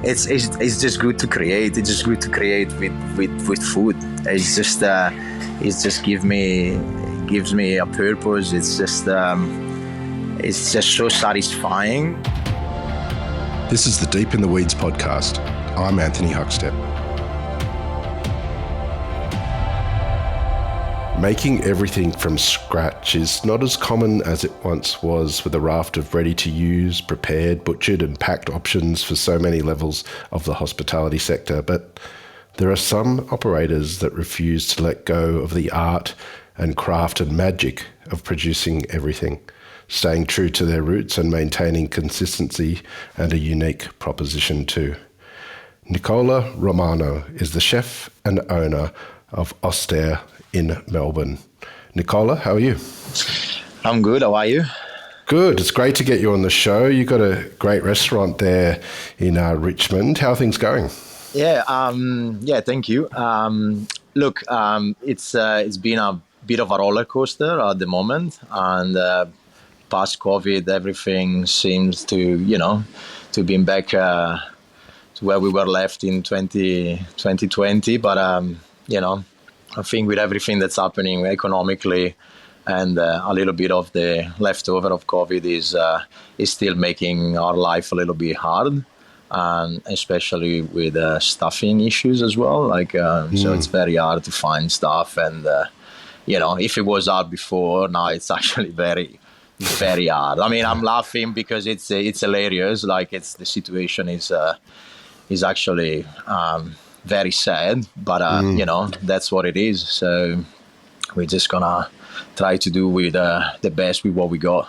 it's just good to create. It's just good to create with food. It's just gives me a purpose. It's just so satisfying. This is the Deep in the Weeds podcast. I'm Anthony Huckstep. Making everything from scratch is not as common as it once was, with a raft of ready-to-use, prepared, butchered and packed options for so many levels of the hospitality sector. But there are some operators that refuse to let go of the art and craft and magic of producing everything, staying true to their roots and maintaining consistency and a unique proposition too. Nicola Romano is the chef and owner of Ostēr in Melbourne. Nicola, how are you? I'm good. How are you? Good. It's great to get you on the show. You've got a great restaurant there in Richmond. How are things going? Yeah. Thank you. Look, it's been a bit of a roller coaster at the moment, and past COVID, everything seems to be back to where we were left in 2020. But I think with everything that's happening economically and a little bit of the leftover of COVID is still making our life a little bit hard, and especially with staffing issues as well. So it's very hard to find staff, and if it was hard before, now it's actually very, very hard. I mean, I'm laughing because it's hilarious. The situation is actually very sad, but that's what it is. So we're just gonna try to do with the best with what we got.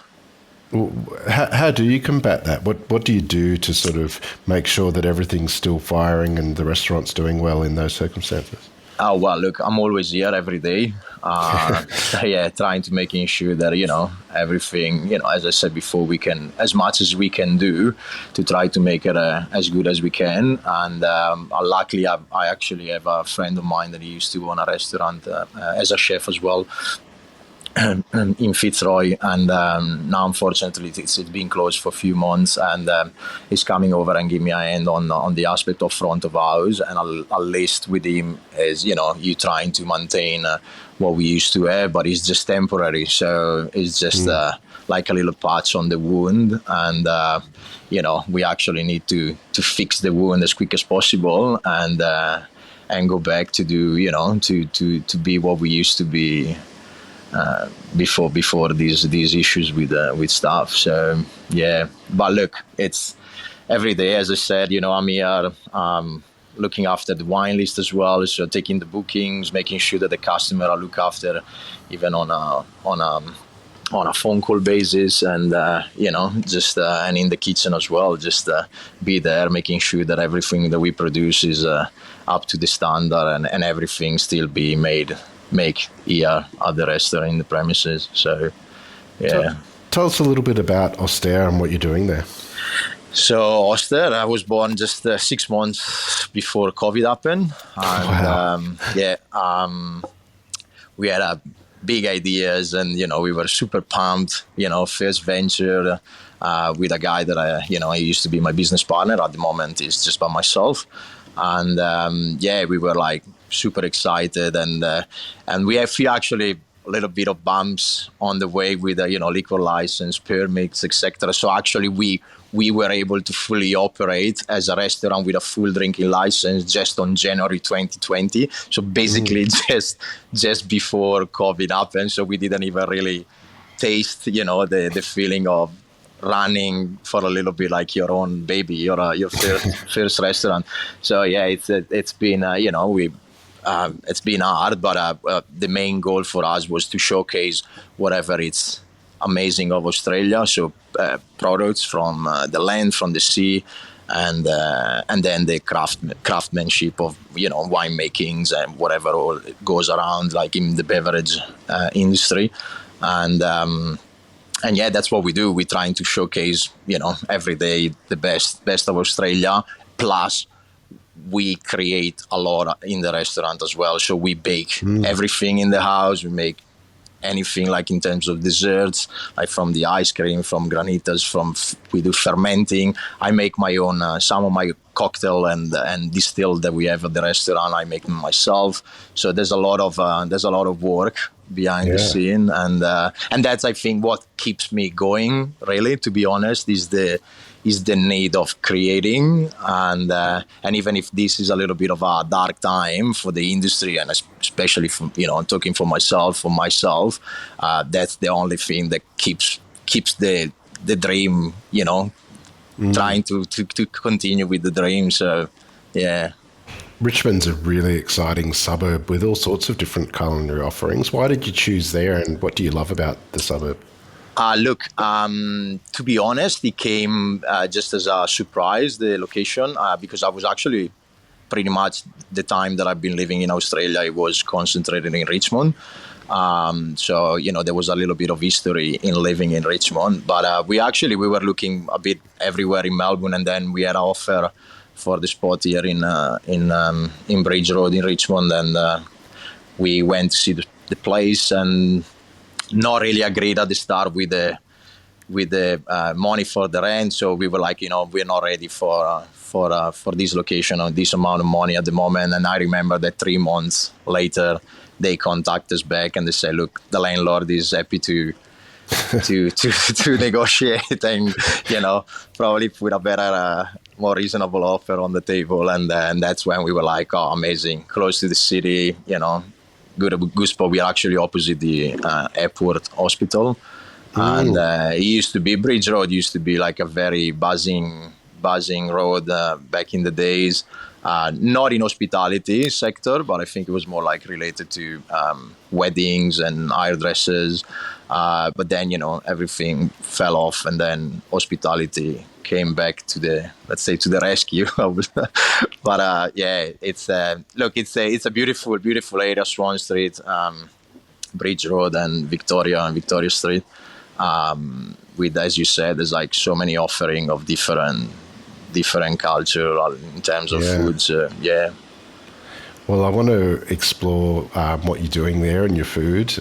How do you combat that? What do you do to sort of make sure that everything's still firing and the restaurant's doing well in those circumstances? Oh, well, look, I'm always here every day. Trying to making sure that, everything, as I said before, we can, as much as we can do to try to make it as good as we can. And luckily, I actually have a friend of mine that he used to own a restaurant as a chef as well in Fitzroy, and now unfortunately it's been closed for a few months, and he's coming over and give me a hand on the aspect of front of house, and I'll list with him as you trying to maintain what we used to have, but it's just temporary, so it's just like a little patch on the wound, and we actually need to fix the wound as quick as possible, and go back to do to be what we used to be before these issues with staff. So but look, it's every day, as I said, I'm here looking after the wine list as well, so taking the bookings, making sure that the customer are looked after even on a phone call basis, and and in the kitchen as well, just be there, making sure that everything that we produce is up to the standard, and everything still be make here at the restaurant in the premises. So tell us a little bit about Ostēr and what you're doing there. So Ostēr, I was born just 6 months before COVID happened, and wow. We had big ideas, and we were super pumped. First venture with a guy that he used to be my business partner. At the moment, is just by myself, and we were like super excited, and we have actually a little bit of bumps on the way with liquor license, permits, etc. So actually we were able to fully operate as a restaurant with a full drinking license just on January 2020. So basically just before COVID happened. So we didn't even really taste the feeling of running for a little bit like your own baby, your first restaurant. So it's been it's been hard, but the main goal for us was to showcase whatever it's amazing of Australia. So products from the land, from the sea, and then the craftsmanship of wine makings and whatever all goes around, like in the beverage industry, and that's what we do. We're trying to showcase every day the best of Australia, plus we create a lot in the restaurant as well. So we bake everything in the house. We make anything like in terms of desserts, like from the ice cream, from granitas, we do fermenting. I make my own, some of my cocktail and distill that we have at the restaurant. I make them myself. So there's a lot of work behind the scene, and that's, I think, what keeps me going, really, to be honest, is the need of creating, and even if this is a little bit of a dark time for the industry, and especially for, I'm talking for myself, that's the only thing that keeps the dream, trying to continue with the dream. So yeah. Richmond's a really exciting suburb with all sorts of different culinary offerings. Why did you choose there, and what do you love about the suburb? Look, to be honest, it came just as a surprise, the location, because I was actually pretty much the time that I've been living in Australia, it was concentrated in Richmond. So, there was a little bit of history in living in Richmond. But we were looking a bit everywhere in Melbourne, and then we had an offer for the spot here in Bridge Road in Richmond, and we went to see the place, and not really agreed at the start with the money for the rent. So we were like, we're not ready for this location or this amount of money at the moment. And I remember that 3 months later, they contact us back and they say, look, the landlord is happy to negotiate and, probably put a better, more reasonable offer on the table. And that's when we were like, oh, amazing, close to the city, good spot. We are actually opposite the airport hospital. And it used to be, Bridge Road used to be like a very buzzing road back in the days. Not in hospitality sector, but I think it was more like related to weddings and hairdressers. But then, everything fell off, and then hospitality came back to the rescue. But it's a beautiful, beautiful area, Swan Street, Bridge Road, and Victoria Street. With, as you said, there's like so many offering of different culture in terms of foods. Well, I want to explore what you're doing there and your food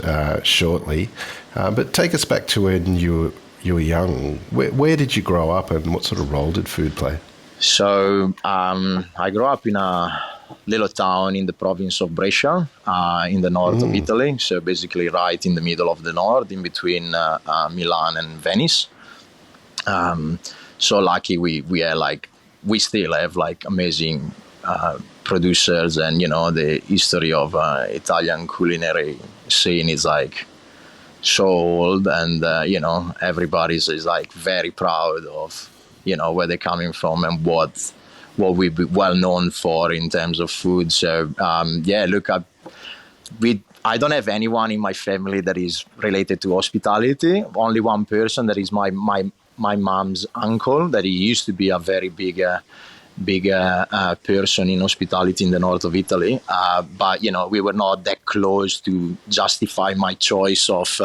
shortly, but take us back to when you were young. Where did you grow up, and what sort of role did food play? So I grew up in a little town in the province of Brescia, in the north of Italy. So basically right in the middle of the north, in between Milan and Venice. So lucky we still have like amazing producers, and the history of Italian culinary scene is like so old, and everybody's is like very proud of where they're coming from and what we're well known for in terms of food. So look, I don't have anyone in my family that is related to hospitality. Only one person, that is my mom's uncle, that he used to be a very big person in hospitality in the north of Italy. But we were not that close to justify my choice of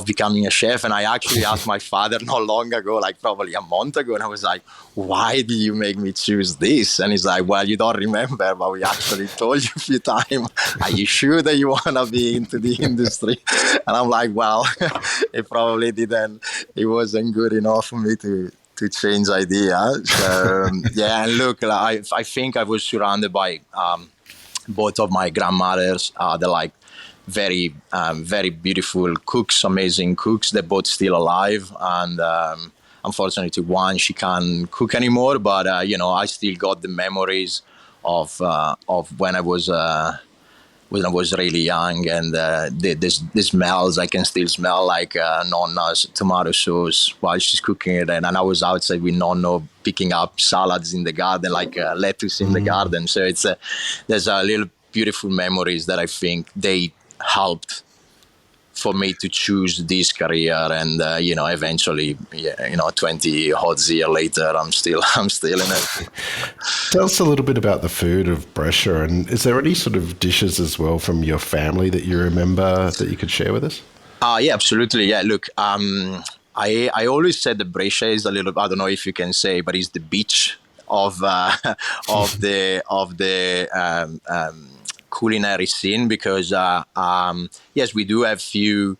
becoming a chef. And I actually asked my father not long ago, like probably a month ago, and I was like, why do you make me choose this? And he's like, well, you don't remember, but we actually told you a few times. Are you sure that you want to be into the industry? And I'm like, well, it wasn't good enough for me to change idea. So, and look, I think I was surrounded by both of my grandmothers. They're like very, very beautiful cooks, amazing cooks. They're both still alive. And unfortunately, one, she can't cook anymore. But, I still got the memories of when I was really young, and the smells, I can still smell like Nonna's tomato sauce while she's cooking it, and I was outside with Nonno picking up salads in the garden, like lettuce in the garden. So there's a little beautiful memories that I think they helped for me to choose this career, and eventually 20 hot years later, I'm still in it. Tell us a little bit about the food of Brescia, and is there any sort of dishes as well from your family that you remember that you could share with us? Yeah, absolutely. Yeah, look, I always said that Brescia is a little, I don't know if you can say, but it's the beach of the culinary scene because yes, we do have few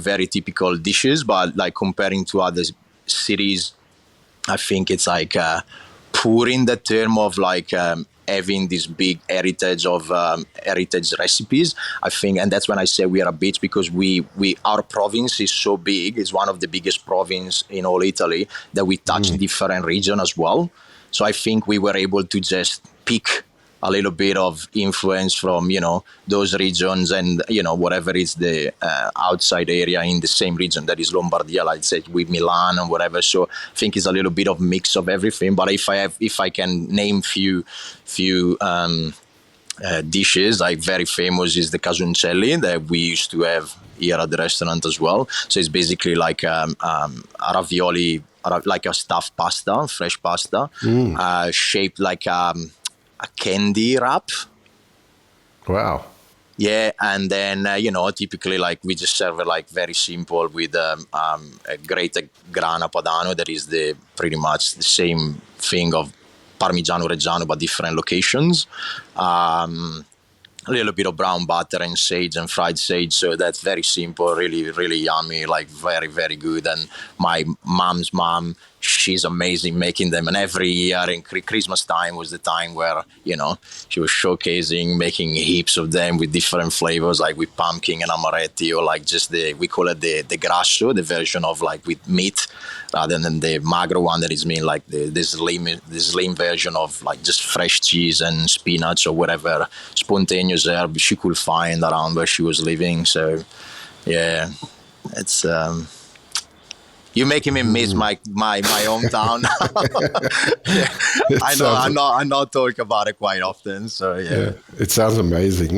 very typical dishes, but like comparing to other cities, I think it's like poor in the term of like having this big heritage of heritage recipes. I think, and that's when I say we are a bit, because we our province is so big. It's one of the biggest province in all Italy that we touch different region as well. So I think we were able to just pick a little bit of influence from, those regions and, whatever is the outside area in the same region that is Lombardy, like say with Milan and whatever. So I think it's a little bit of mix of everything. But if I can name few dishes, like very famous is the casuncelli that we used to have here at the restaurant as well. So it's basically like a ravioli, like a stuffed pasta, fresh pasta, shaped like a candy wrap. Wow. Yeah, and then typically like we just serve it like very simple with a grated grana padano, that is the pretty much the same thing of Parmigiano Reggiano but different locations. A little bit of brown butter and sage and fried sage, so that's very simple, really really yummy, like very very good. And my mom's mom, she's amazing making them, and every year in Christmas time was the time where she was showcasing making heaps of them with different flavors, like with pumpkin and amaretti, or like just we call it the grasso, the version of like with meat, rather than the magro one that is mean like the slim version of like just fresh cheese and spinach or whatever spontaneous herb she could find around where she was living. So yeah, it's you're making me miss my hometown. I not talk about it quite often. So yeah. It sounds amazing.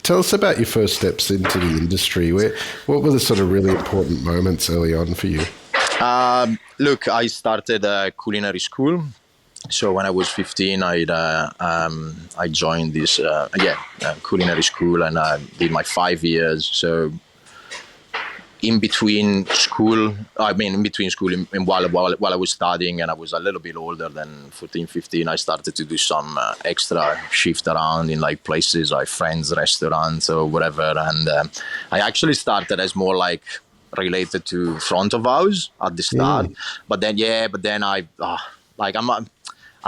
Tell us about your first steps into the industry. What were the sort of really important moments early on for you? Look, I started culinary school. So when I was 15, I joined this culinary school, and I did my 5 years. So in between school, while I was studying and I was a little bit older than 14, 15, I started to do some extra shift around in like places like friends' restaurants or whatever. And I actually started as more like related to front of house at the start. But then I'm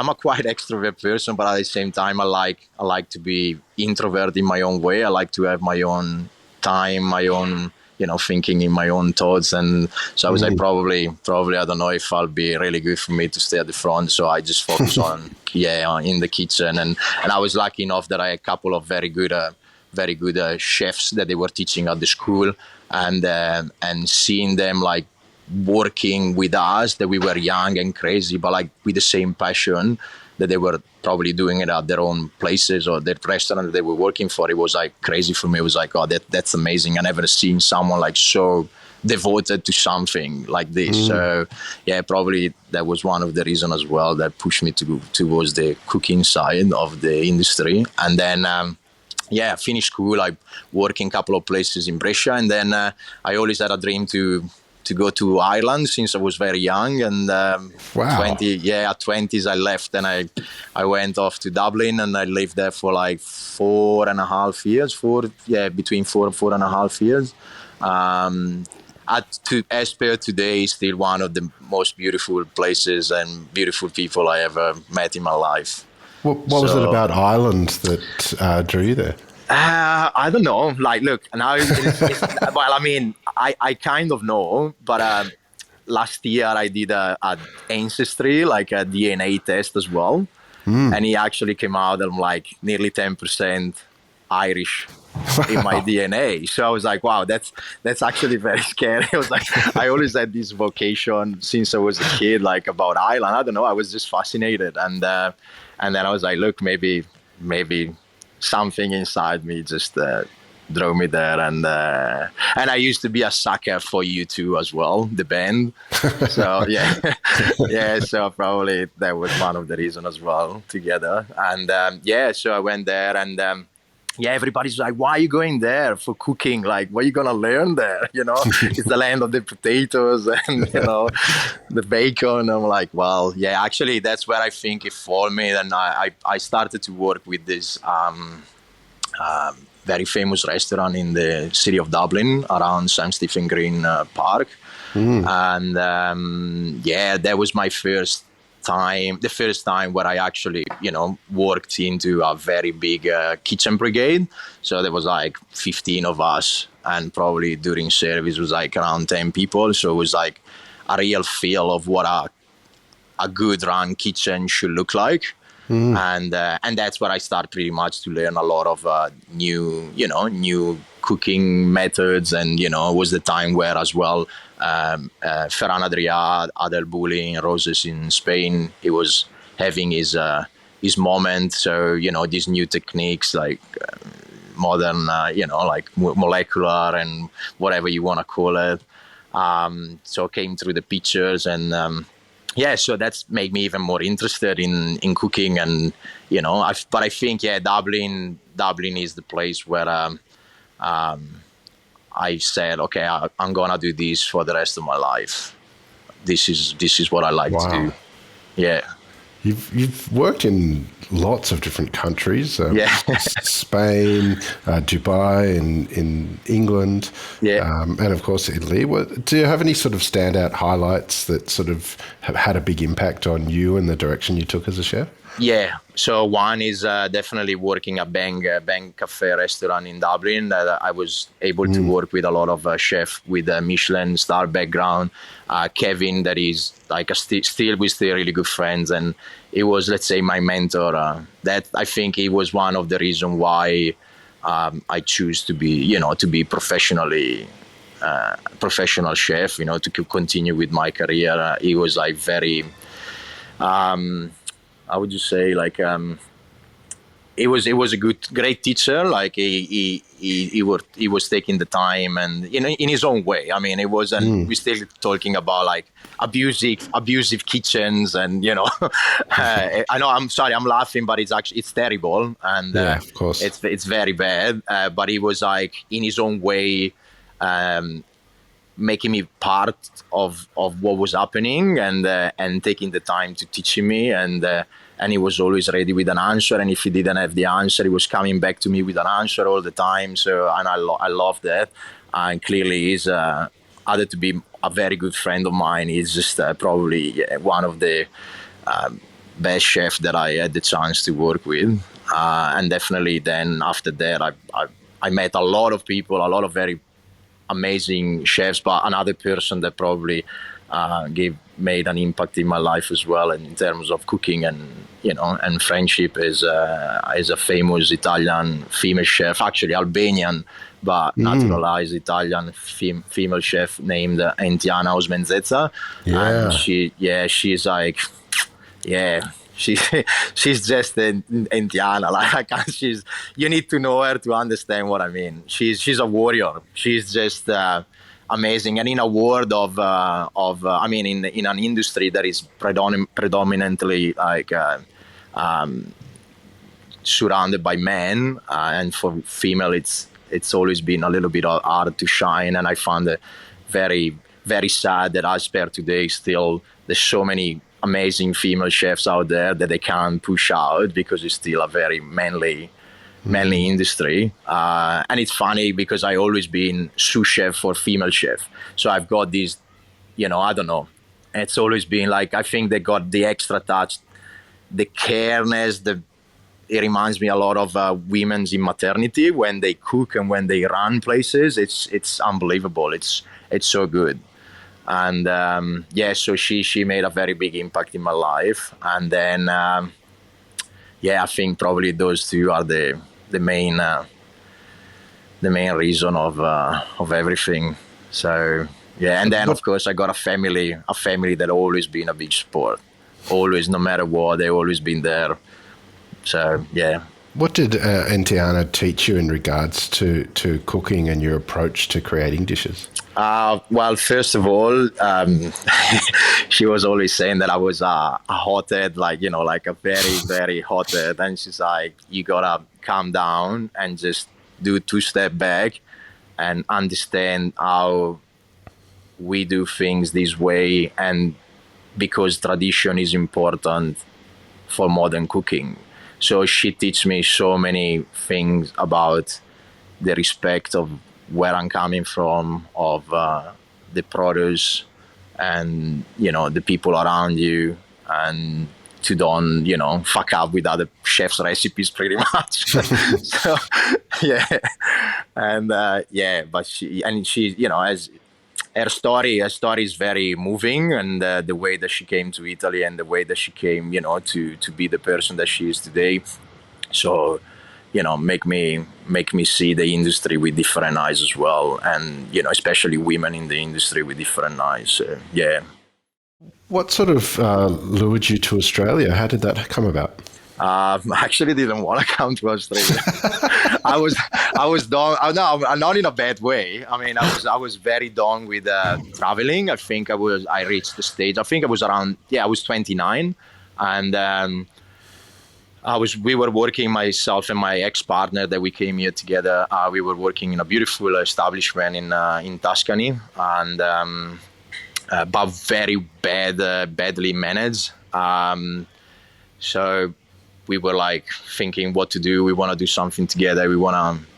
a quite extrovert person, but at the same time, I like to be introvert in my own way. I like to have my own time, my own, thinking in my own thoughts. And so I was like, probably, I don't know if I'll be really good for me to stay at the front. So I just focus on in the kitchen. And I was lucky enough that I had a couple of very good chefs that they were teaching at the school, and seeing them like working with us, that we were young and crazy, but like with the same passion that they were probably doing it at their own places or their restaurant that they were working for. It was like crazy for me. It was like, oh, that's amazing. I never seen someone like so devoted to something like this. So yeah, probably that was one of the reasons as well that pushed me to go towards the cooking side of the industry. And then I finished school. I worked in a couple of places in Brescia, and then I always had a dream to go to Ireland since I was very young. And at 20s I left, and I went off to Dublin, and I lived there for like 4.5 years. Between 4.5 years. As per today, still one of the most beautiful places and beautiful people I ever met in my life. What was it about Ireland that drew you there? I don't know. Like, look, now well, I mean, I kind of know, but last year I did a ancestry, like a DNA test as well, and he actually came out and like nearly 10% Irish in my DNA. So I was like, wow, that's actually very scary. I was like, I always had this vocation since I was a kid, like about Ireland. I don't know. I was just fascinated, and then I was like, look, maybe something inside me just drove me there. And I used to be a sucker for U2 as well, the band. So so probably that was one of the reasons as well together. And so I went there, and everybody's like, why are you going there for cooking? Like, what are you going to learn there? It's the land of the potatoes and, the bacon. I'm like, well, yeah, actually, that's where I think it followed me. And I started to work with this very famous restaurant in the city of Dublin around St. Stephen Green Park. And that was my first time, the first time where I actually, worked into a very big kitchen brigade. So there was like 15 of us, and probably during service was like around 10 people. So it was like a real feel of what a good run kitchen should look like. And that's where I started pretty much to learn a lot of new cooking methods. And it was the time where as well Ferran Adrià, Adel Bouli, Roses in Spain, he was having his moment. So these new techniques like modern like molecular and whatever you want to call it. So came through the pictures and. So that's made me even more interested in cooking, and but I think Dublin is the place where I said, okay, I'm gonna do this for the rest of my life. This is what I like to do. Yeah. You've worked in lots of different countries, Spain, Dubai, in England, and of course Italy. Do you have any sort of standout highlights that sort of have had a big impact on you and the direction you took as a chef? Yeah, so one is definitely working at Bang Cafe restaurant in Dublin. I was able to work with a lot of chefs with a Michelin star background. Kevin, that is like we're still really good friends, and he was, let's say, my mentor. That I think he was one of the reasons why I choose to be professional chef. To continue with my career. He was like very. How would you say, like it was a great teacher. Like he was taking the time, and in his own way. I mean, it wasn't. We're still talking about like abusive kitchens, and I know. I'm sorry, I'm laughing, but it's terrible, and of course, it's very bad. But he was like in his own way. Making me part of what was happening, and taking the time to teach me, and he was always ready with an answer, and if he didn't have the answer, he was coming back to me with an answer all the time. So, and I love that, and clearly he's added to be a very good friend of mine. He's just probably one of the best chefs that I had the chance to work with, and definitely then after that I met a lot of people, a lot of very amazing chefs, but another person that probably made an impact in my life as well, and in terms of cooking and friendship is a famous Italian female chef, actually Albanian but naturalized Italian female chef named Entiana Osmenzeza. And she's like she's just an Entiana. Like you need to know her to understand what I mean. She's a warrior. She's just amazing. And in a world of I mean, in an industry that is predominantly like surrounded by men, and for female, it's always been a little bit hard to shine. And I found it very, very sad that Ostēr today still there's so many amazing female chefs out there that they can't push out because it's still a very manly industry. And it's funny because I always been sous chef for female chef. So I've got these, I don't know. It's always been like, I think they got the extra touch, the careness, it reminds me a lot of women's in maternity when they cook and when they run places. It's unbelievable. It's so good. And so she made a very big impact in my life. And then I think probably those two are the main reason of everything. So and then of course I got a family that always been a big support. Always, no matter what, they always been there. So What did Entiana teach you in regards to cooking and your approach to creating dishes? Well, first of all, she was always saying that I was a hothead, like a very, very hothead. And she's like, you gotta calm down and just do 2 step back and understand how we do things this way, and because tradition is important for modern cooking. So she teach me so many things about the respect of where I'm coming from, of the produce, and the people around you, and to don't fuck up with other chefs' recipes, pretty much. So yeah, and but she as her story is very moving, and the way that she came to Italy and the way that she came to be the person that she is today. So make me see the industry with different eyes as well, and especially women in the industry with different eyes. Yeah. What sort of lured you to Australia? How did that come about? I actually didn't want to come to Australia. I was done. No, not in a bad way. I mean, I was very done with traveling. I think I reached the stage. I think I was around. Yeah, I was 29, and we were working, myself and my ex-partner that we came here together. We were working in a beautiful establishment in Tuscany, and but very badly managed. So we were like thinking what to do. We want to do something together.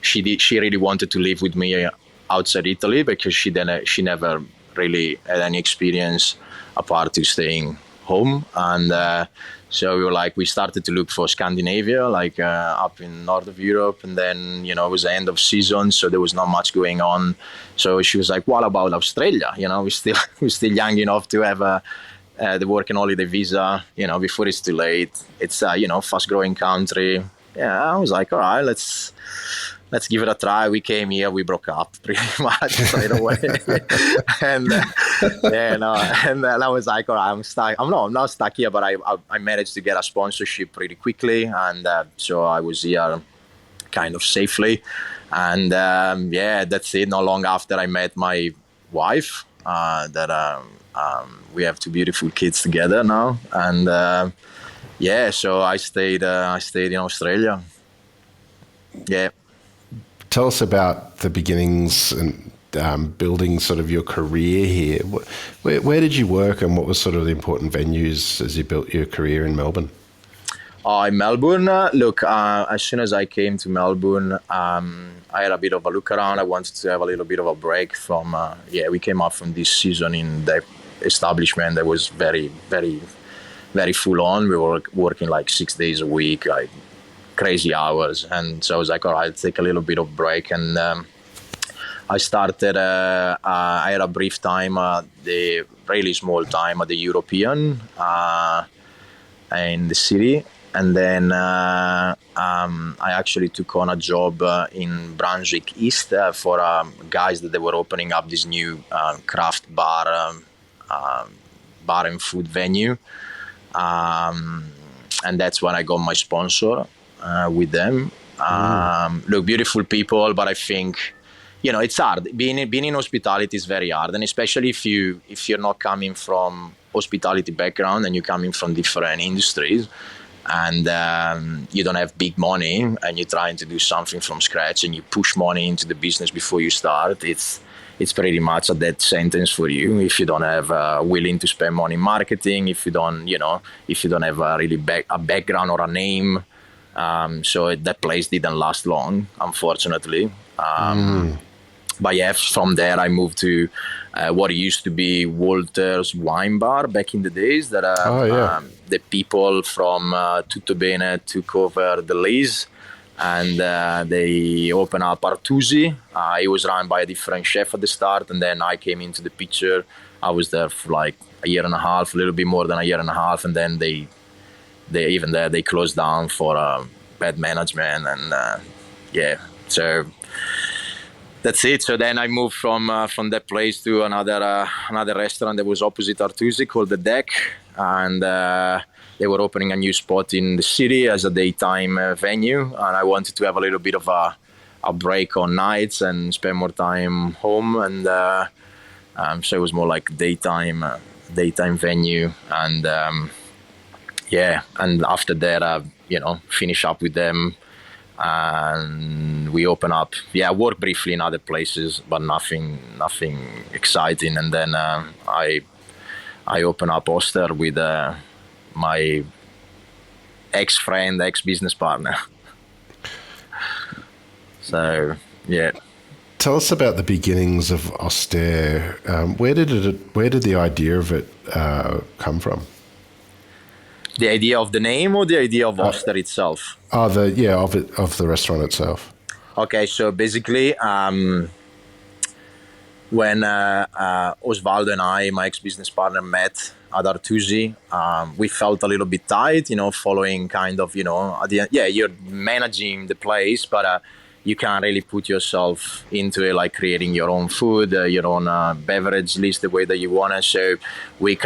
She really wanted to live with me outside Italy, because she never really had any experience apart to staying home. And so we started to look for Scandinavia, like up in north of Europe. And then, it was the end of season, so there was not much going on. So she was like, what about Australia? We're still young enough to have the work and holiday visa, before it's too late. It's fast growing country. Yeah, I was like, all right, let's give it a try. We came here, we broke up pretty much straight away. And and I was like, all right, I'm stuck. I'm not stuck here, but I managed to get a sponsorship pretty quickly, and so I was here kind of safely. And that's it. Not long after, I met my wife. We have two beautiful kids together now, and so I stayed in Australia. Yeah. Tell us about the beginnings and building sort of your career here. Where did you work, and what was sort of the important venues as you built your career in Melbourne? In Melbourne, look, as soon as I came to Melbourne, I had a bit of a look around. I wanted to have a little bit of a break from, we came up from this season in the establishment that was very, very, very full on. We were working like 6 days a week, like crazy hours. And so I was like, all right, I'll take a little bit of break. And I started, I had a brief time, the really small time at the European in the city. And then I actually took on a job in Brunswick East for guys that they were opening up this new craft bar and food venue. And that's when I got my sponsor with them. Look, beautiful people, but I think, it's hard. Being in hospitality is very hard, and especially if you're not coming from hospitality background and you're coming from different industries, and you don't have big money, and you're trying to do something from scratch, and you push money into the business before you start. It's pretty much a death sentence for you if you don't have willing to spend money in marketing, if you don't have a background or a name. So that place didn't last long, unfortunately. But yeah, from there I moved to what used to be Walter's Wine Bar back in the days. That the people from Tutto Bene took over the lease, and they opened up Artusi. It was run by a different chef at the start, and then I came into the picture. I was there for like a year and a half, a little bit more than a year and a half, and then they closed down for bad management, and so that's it. So then I moved from that place to another restaurant that was opposite Artusi called The Deck, and they were opening a new spot in the city as a daytime venue, and I wanted to have a little bit of a break on nights and spend more time home, and so it was more like daytime venue, and and after that finish up with them. And we open up. I worked briefly in other places, but nothing exciting. And then I open up Ostēr with my ex-friend, ex-business partner. So, yeah. Tell us about the beginnings of Ostēr. Where did the idea of it come from? The idea of the name or the idea of Ostēr itself? Of the restaurant itself. Okay, so basically, when Osvaldo and I, my ex-business partner, met at Artusi, we felt a little bit tight, following kind of, at the end, yeah, you're managing the place, but you can't really put yourself into it, like creating your own food, your own beverage list the way that you want it. So we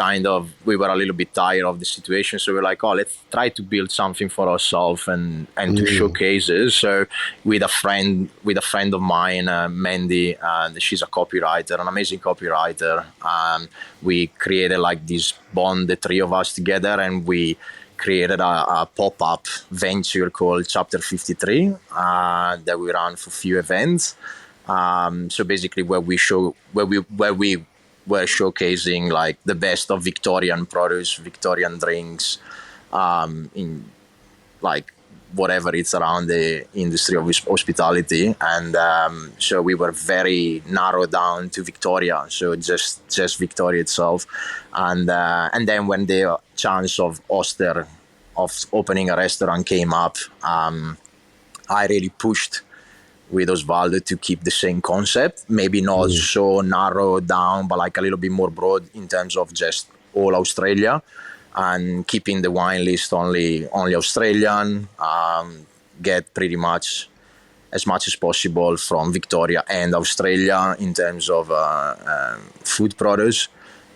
were a little bit tired of the situation. So we're like, oh, let's try to build something for ourselves and to showcase it. So with a friend of mine, Mandy, she's a copywriter, an amazing copywriter. We created like this bond, the three of us together, and we created a pop-up venture called Chapter 53 that we ran for a few events. So basically, where we were showcasing like the best of Victorian produce, Victorian drinks, in like whatever it's around the industry of hospitality, and so we were very narrowed down to Victoria, so just Victoria itself, and then when the chance of Ostēr of opening a restaurant came up, I really pushed with Osvaldo to keep the same concept, maybe not so narrowed down, but like a little bit more broad in terms of just all Australia, and keeping the wine list only Australian, get pretty much as possible from Victoria and Australia in terms of food produce.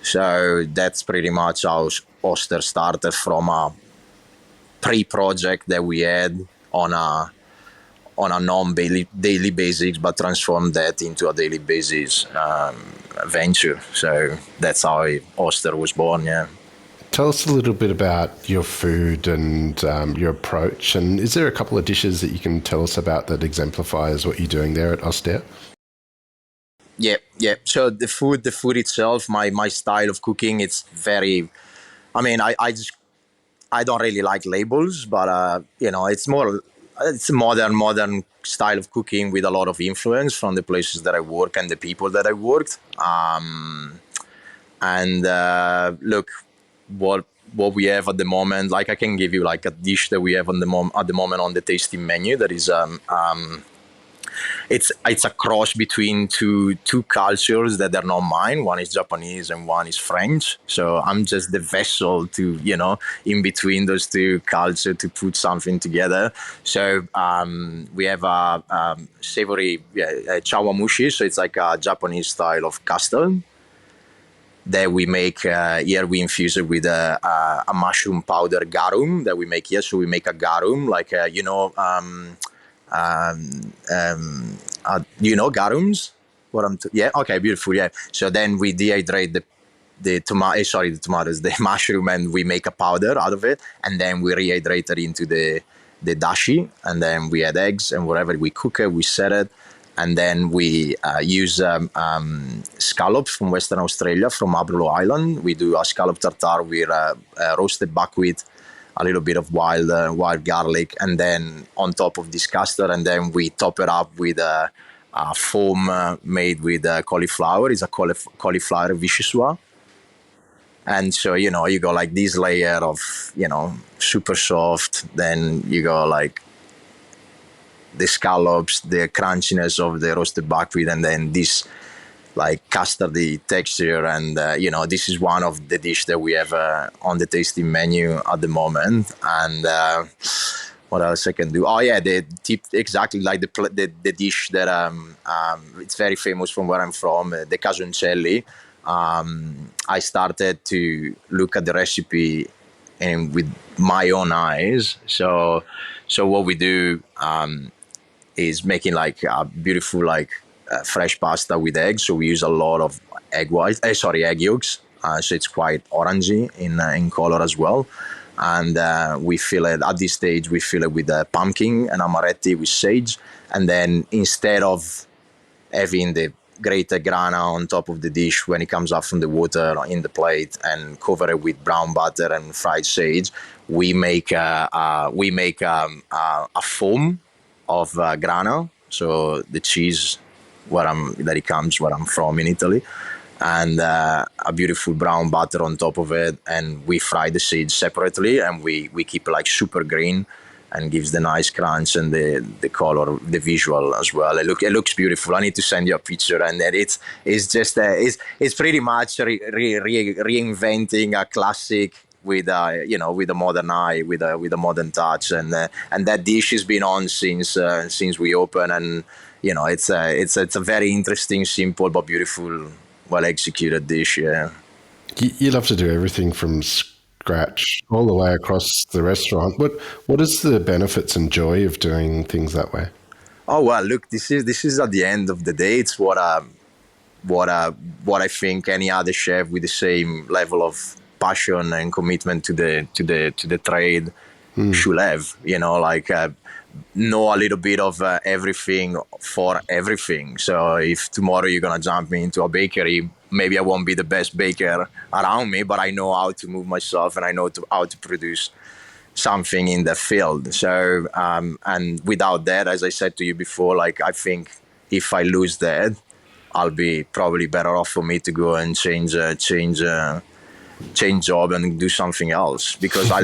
So that's pretty much how Ostēr started, from a pre-project that we had on a non-daily basis, but transformed that into a daily basis venture. So that's how Ostēr was born, yeah. Tell us a little bit about your food and your approach. And is there a couple of dishes that you can tell us about that exemplifies what you're doing there at Ostēr? Yeah. So the food itself, my style of cooking, it's very. I mean, I don't really like labels, but it's a modern style of cooking with a lot of influence from the places that I work and the people that I worked. Look, what we have at the moment, like I can give you like a dish that we have at the moment on the tasting menu that is it's a cross between two cultures that are not mine. One is Japanese and one is French. So I'm just the vessel to, in between those two cultures to put something together. So we have a savory chawamushi. So it's like a Japanese style of custard that we make here. We infuse it with a mushroom powder garum that we make here. So we make a garum, like garums? Yeah, okay, beautiful. Yeah. So then we dehydrate the mushroom, and we make a powder out of it, and then we rehydrate it into the dashi, and then we add eggs and whatever. We cook it, we set it, and then we use scallops from Western Australia, from Abrolo Island. We do a scallop tartare with roasted buckwheat, a little bit of wild garlic, and then on top of this custard, and then we top it up with a foam made with cauliflower. It's a cauliflower vichyssoise. And so, you go like this layer of, super soft. Then you go like the scallops, the crunchiness of the roasted buckwheat, and then this like custardy texture. And, this is one of the dish that we have on the tasting menu at the moment. And what else I can do? Oh, yeah, the tip, exactly like the dish that it's very famous from where I'm from, the casoncelli. I started to look at the recipe and with my own eyes. So what we do is making like a beautiful fresh pasta with eggs. So we use a lot of egg yolks. So it's quite orangey in color as well. And we fill it at this stage. We fill it with pumpkin and amaretti with sage. And then instead of having the grated grana on top of the dish when it comes up from the water in the plate, and cover it with brown butter and fried sage. We make a foam of grana, so the cheese that it comes where I'm from in Italy, and a beautiful brown butter on top of it, and we fry the seeds separately, and we keep it like super green, and gives the nice crunch and the color, the visual as well. It looks beautiful. I need to send you a picture, and then it's just it's pretty much reinventing a classic with with a modern eye, with a modern touch, and that dish has been on since we opened, and it's a very interesting, simple but beautiful, well executed dish. Yeah. You love to do everything from scratch all the way across the restaurant. What is the benefits and joy of doing things that way? Oh well, look, this is at the end of the day, it's what I think any other chef with the same level of passion and commitment to the trade should have. Know a little bit of everything for everything. So if tomorrow you're gonna jump me into a bakery, maybe I won't be the best baker around me, but I know how to move myself, and I know how to produce something in the field. So and without that, as I said to you before, like I think if I lose that, I'll be probably better off for me to go and change job and do something else, because I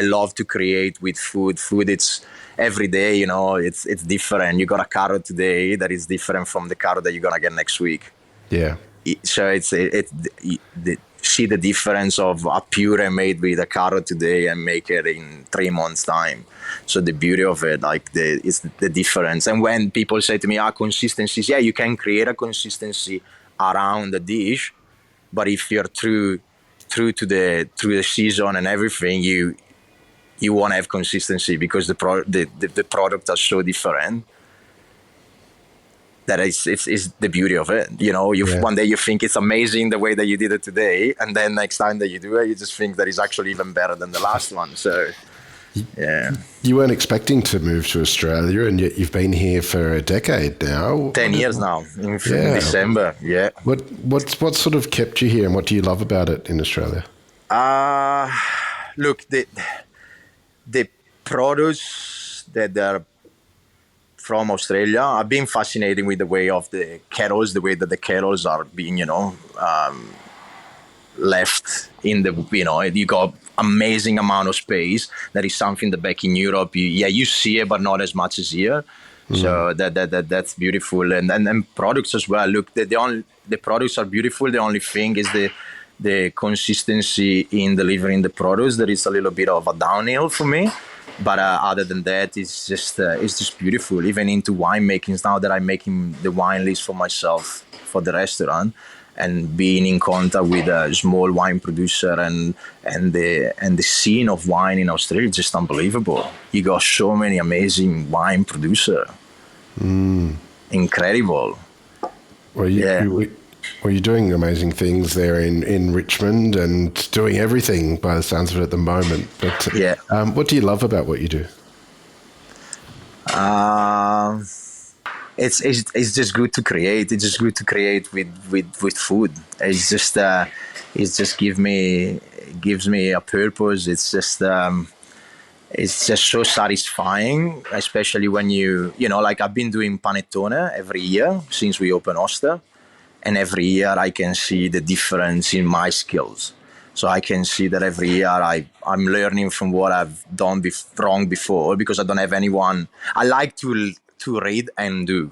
love to create with food. It's every day, it's different. You got a carrot today that is different from the carrot that you're gonna get next week. Yeah. So see the difference of a puree made with a carrot today and make it in 3 months time. So the beauty of it, is the difference. And when people say to me, consistencies, yeah, you can create a consistency around the dish, but if you're true to the season and everything, you won't have consistency, because the product are so different. That it's the beauty of it. One day you think it's amazing the way that you did it today, and then next time that you do it, you just think that it's actually even better than the last one. So, yeah. You weren't expecting to move to Australia, and yet you've been here for a decade now. 10 years now, in December, yeah. What sort of kept you here, and what do you love about it in Australia? Look, the produce that are from Australia, I've been fascinated with the way of the kettles, the way that the kettles are being, left in the, you got amazing amount of space. That is something that back in Europe, you see it, but not as much as here. So that's beautiful. And products as well. Look, the products are beautiful. The only thing is the consistency in delivering the produce. That is a little bit of a downhill for me. But other than that, it's just beautiful. Even into winemakings now that I'm making the wine list for myself for the restaurant, and being in contact with a small wine producer and the scene of wine in Australia is just unbelievable. You got so many amazing wine producers. Incredible. Well, you're doing amazing things there in Richmond, and doing everything by the sounds of it at the moment. But what do you love about what you do? It's just good to create. It's just good to create with food. It's just gives me a purpose. It's just so satisfying, especially when I've been doing panettone every year since we opened Ostēr. And every year I can see the difference in my skills. So I can see that every year I'm learning from what I've done wrong before, because I don't have anyone. I like to read and do,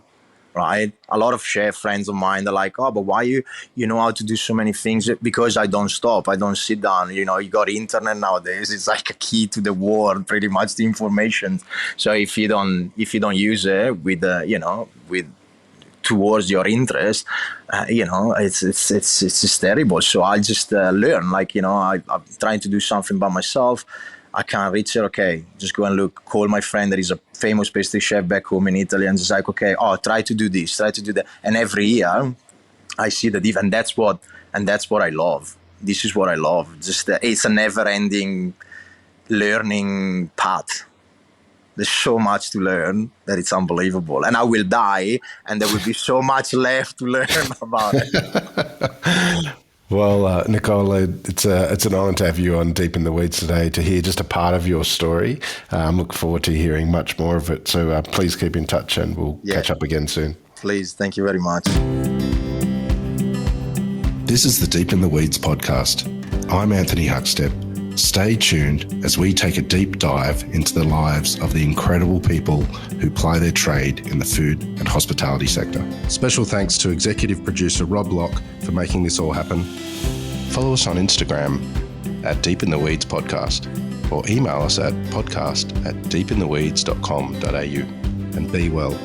right? A lot of chef friends of mine, they're like, oh, but why you know how to do so many things? Because I don't stop. I don't sit down. You got internet nowadays. It's like a key to the world, pretty much, the information. So if you don't use it with towards your interest, it's just terrible. So I just learn, I'm trying to do something by myself. I can't reach it. Okay, just go and look. Call my friend that is a famous pastry chef back home in Italy, and just like, okay, try to do this, try to do that. And every year, I see the difference. And that's what I love. This is what I love. Just it's a never-ending learning path. there's so much to learn that it's unbelievable. And I will die, and there will be so much left to learn about it. Well, Nicola, it's an honour to have you on Deep in the Weeds today to hear just a part of your story. I'm looking forward to hearing much more of it. So please keep in touch, and we'll catch up again soon. Please, thank you very much. This is the Deep in the Weeds podcast. I'm Anthony Huckstep. Stay tuned as we take a deep dive into the lives of the incredible people who ply their trade in the food and hospitality sector. Special thanks to executive producer Rob Locke for making this all happen. Follow us on Instagram at Deep in the Weeds Podcast, or email us at podcast@deepintheweeds.com.au. And be well.